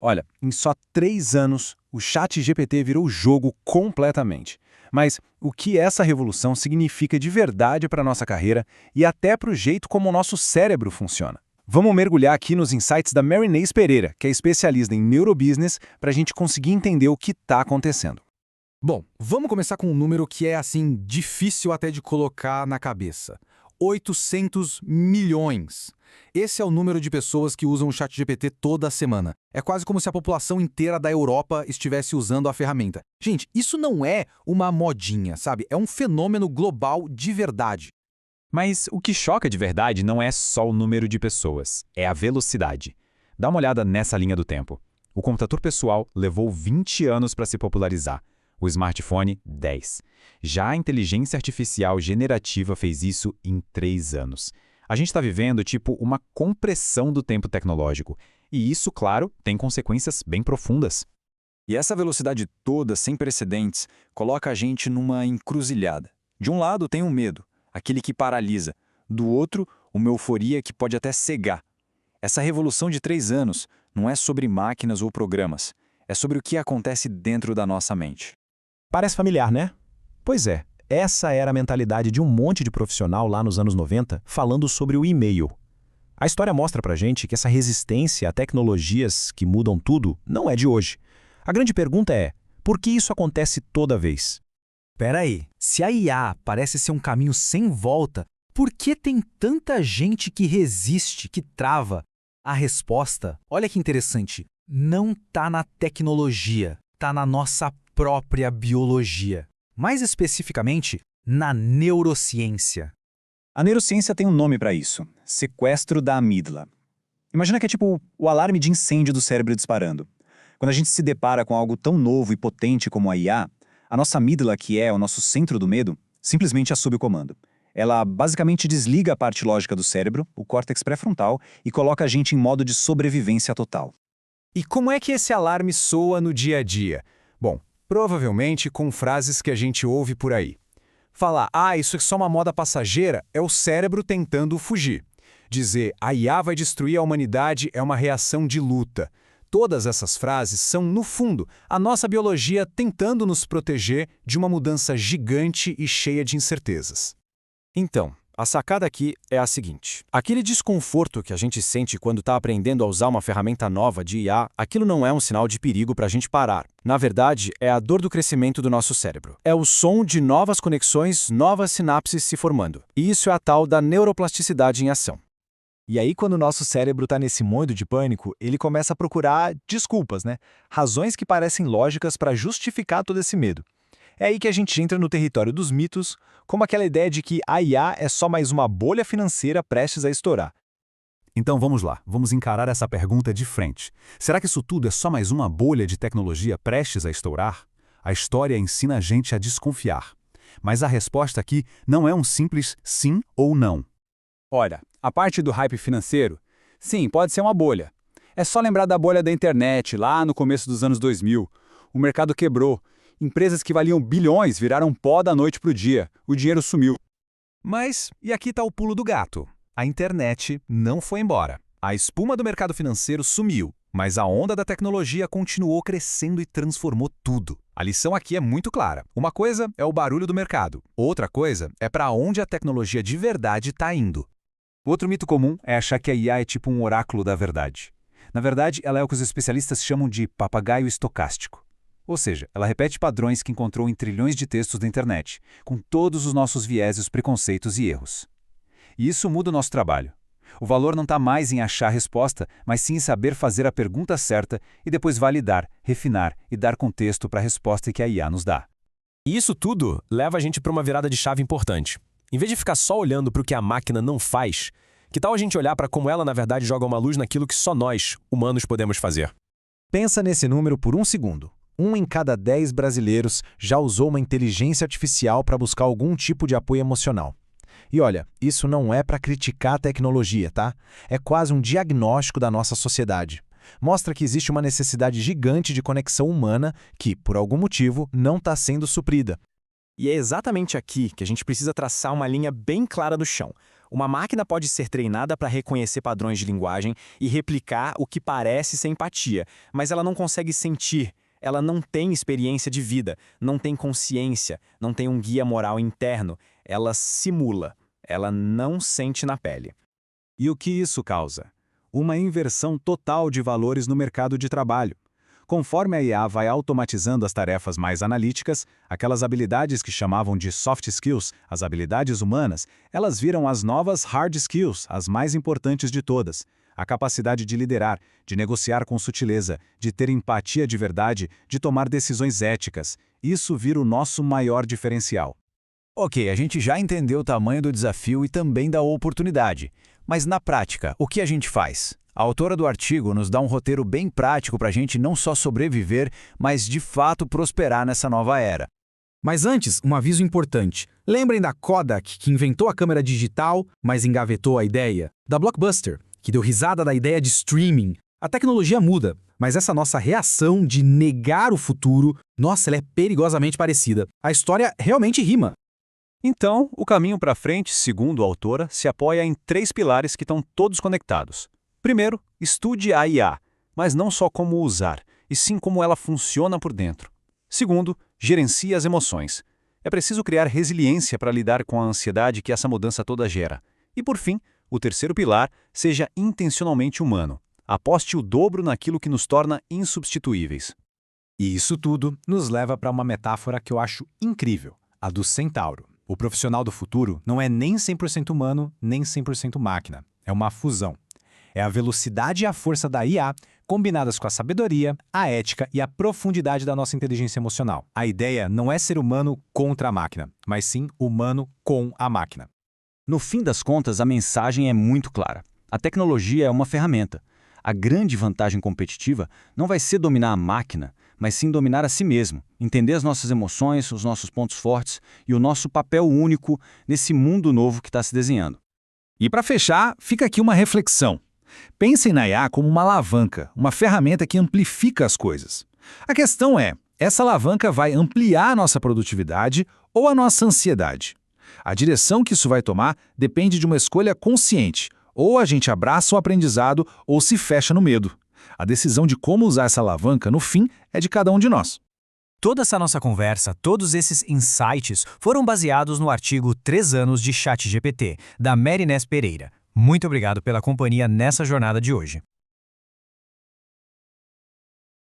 Olha, em só 3 anos, o ChatGPT virou o jogo completamente. Mas o que essa revolução significa de verdade para a nossa carreira e até para o jeito como o nosso cérebro funciona? Vamos mergulhar aqui nos insights da Marinês Pereira, que é especialista em neurobusiness, para a gente conseguir entender o que está acontecendo. Bom, vamos começar com um número que é, assim, difícil até de colocar na cabeça. 800 milhões. Esse é o número de pessoas que usam o ChatGPT toda semana. É quase como se a população inteira da Europa estivesse usando a ferramenta. Gente, isso não é uma modinha, sabe? É um fenômeno global de verdade. Mas o que choca de verdade não é só o número de pessoas, é a velocidade. Dá uma olhada nessa linha do tempo. O computador pessoal levou 20 anos para se popularizar. O smartphone, 10. Já a inteligência artificial generativa fez isso em 3 anos. A gente está vivendo tipo uma compressão do tempo tecnológico. E isso, claro, tem consequências bem profundas. E essa velocidade toda, sem precedentes, coloca a gente numa encruzilhada. De um lado tem o medo, aquele que paralisa. Do outro, uma euforia que pode até cegar. Essa revolução de 3 anos não é sobre máquinas ou programas. É sobre o que acontece dentro da nossa mente. Parece familiar, né? Pois é, essa era a mentalidade de um monte de profissional lá nos anos 90 falando sobre o e-mail. A história mostra pra gente que essa resistência a tecnologias que mudam tudo não é de hoje. A grande pergunta é, por que isso acontece toda vez? Pera aí, se a IA parece ser um caminho sem volta, por que tem tanta gente que resiste, que trava? A resposta, olha que interessante, não tá na tecnologia, tá na nossa própria biologia. Mais especificamente, na neurociência. A neurociência tem um nome para isso: sequestro da amígdala. Imagina que é tipo o alarme de incêndio do cérebro disparando. Quando a gente se depara com algo tão novo e potente como a IA, a nossa amígdala, que é o nosso centro do medo, simplesmente assume o comando. Ela basicamente desliga a parte lógica do cérebro, o córtex pré-frontal, e coloca a gente em modo de sobrevivência total. E como é que esse alarme soa no dia a dia? Bom, provavelmente com frases que a gente ouve por aí. Falar, isso é só uma moda passageira, é o cérebro tentando fugir. Dizer, a IA vai destruir a humanidade é uma reação de luta. Todas essas frases são, no fundo, a nossa biologia tentando nos proteger de uma mudança gigante e cheia de incertezas. Então, a sacada aqui é a seguinte. Aquele desconforto que a gente sente quando está aprendendo a usar uma ferramenta nova de IA, aquilo não é um sinal de perigo para a gente parar. Na verdade, é a dor do crescimento do nosso cérebro. É o som de novas conexões, novas sinapses se formando. E isso é a tal da neuroplasticidade em ação. E aí, quando o nosso cérebro está nesse modo de pânico, ele começa a procurar desculpas, né? Razões que parecem lógicas para justificar todo esse medo. É aí que a gente entra no território dos mitos, como aquela ideia de que a IA é só mais uma bolha financeira prestes a estourar. Então vamos lá, vamos encarar essa pergunta de frente. Será que isso tudo é só mais uma bolha de tecnologia prestes a estourar? A história ensina a gente a desconfiar. Mas a resposta aqui não é um simples sim ou não. Olha, a parte do hype financeiro, sim, pode ser uma bolha. É só lembrar da bolha da internet, lá no começo dos anos 2000. O mercado quebrou. Empresas que valiam bilhões viraram pó da noite para o dia. O dinheiro sumiu. Mas, e aqui está o pulo do gato. A internet não foi embora. A espuma do mercado financeiro sumiu, mas a onda da tecnologia continuou crescendo e transformou tudo. A lição aqui é muito clara. Uma coisa é o barulho do mercado. Outra coisa é para onde a tecnologia de verdade está indo. Outro mito comum é achar que a IA é tipo um oráculo da verdade. Na verdade, ela é o que os especialistas chamam de papagaio estocástico. Ou seja, ela repete padrões que encontrou em trilhões de textos da internet, com todos os nossos vieses, preconceitos e erros. E isso muda o nosso trabalho. O valor não está mais em achar a resposta, mas sim em saber fazer a pergunta certa e depois validar, refinar e dar contexto para a resposta que a IA nos dá. E isso tudo leva a gente para uma virada de chave importante. Em vez de ficar só olhando para o que a máquina não faz, que tal a gente olhar para como ela, na verdade, joga uma luz naquilo que só nós, humanos, podemos fazer? Pensa nesse número por um segundo. 1 em cada 10 brasileiros já usou uma inteligência artificial para buscar algum tipo de apoio emocional. E olha, isso não é para criticar a tecnologia, tá? É quase um diagnóstico da nossa sociedade. Mostra que existe uma necessidade gigante de conexão humana que, por algum motivo, não está sendo suprida. E é exatamente aqui que a gente precisa traçar uma linha bem clara no chão. Uma máquina pode ser treinada para reconhecer padrões de linguagem e replicar o que parece ser empatia, mas ela não consegue sentir. Ela não tem experiência de vida, não tem consciência, não tem um guia moral interno. Ela simula, ela não sente na pele. E o que isso causa? Uma inversão total de valores no mercado de trabalho. Conforme a IA vai automatizando as tarefas mais analíticas, aquelas habilidades que chamavam de soft skills, as habilidades humanas, elas viram as novas hard skills, as mais importantes de todas. A capacidade de liderar, de negociar com sutileza, de ter empatia de verdade, de tomar decisões éticas. Isso vira o nosso maior diferencial. Ok, a gente já entendeu o tamanho do desafio e também da oportunidade. Mas na prática, o que a gente faz? A autora do artigo nos dá um roteiro bem prático para a gente não só sobreviver, mas de fato prosperar nessa nova era. Mas antes, um aviso importante. Lembrem da Kodak, que inventou a câmera digital, mas engavetou a ideia? Da Blockbuster, que deu risada da ideia de streaming? A tecnologia muda, mas essa nossa reação de negar o futuro, nossa, ela é perigosamente parecida. A história realmente rima. Então, o caminho para frente, segundo a autora, se apoia em 3 pilares que estão todos conectados. Primeiro, estude a IA, mas não só como usar, e sim como ela funciona por dentro. Segundo, gerencie as emoções. É preciso criar resiliência para lidar com a ansiedade que essa mudança toda gera. E por fim, o terceiro pilar, seja intencionalmente humano. Aposte o dobro naquilo que nos torna insubstituíveis. E isso tudo nos leva para uma metáfora que eu acho incrível, a do centauro. O profissional do futuro não é nem 100% humano, nem 100% máquina. É uma fusão. É a velocidade e a força da IA combinadas com a sabedoria, a ética e a profundidade da nossa inteligência emocional. A ideia não é ser humano contra a máquina, mas sim humano com a máquina. No fim das contas, a mensagem é muito clara. A tecnologia é uma ferramenta. A grande vantagem competitiva não vai ser dominar a máquina, mas sim dominar a si mesmo, entender as nossas emoções, os nossos pontos fortes e o nosso papel único nesse mundo novo que está se desenhando. E para fechar, fica aqui uma reflexão. Pensem na IA como uma alavanca, uma ferramenta que amplifica as coisas. A questão é, essa alavanca vai ampliar a nossa produtividade ou a nossa ansiedade? A direção que isso vai tomar depende de uma escolha consciente. Ou a gente abraça o aprendizado ou se fecha no medo. A decisão de como usar essa alavanca, no fim, é de cada um de nós. Toda essa nossa conversa, todos esses insights foram baseados no artigo 3 anos de ChatGPT, da Mary Inés Pereira. Muito obrigado pela companhia nessa jornada de hoje.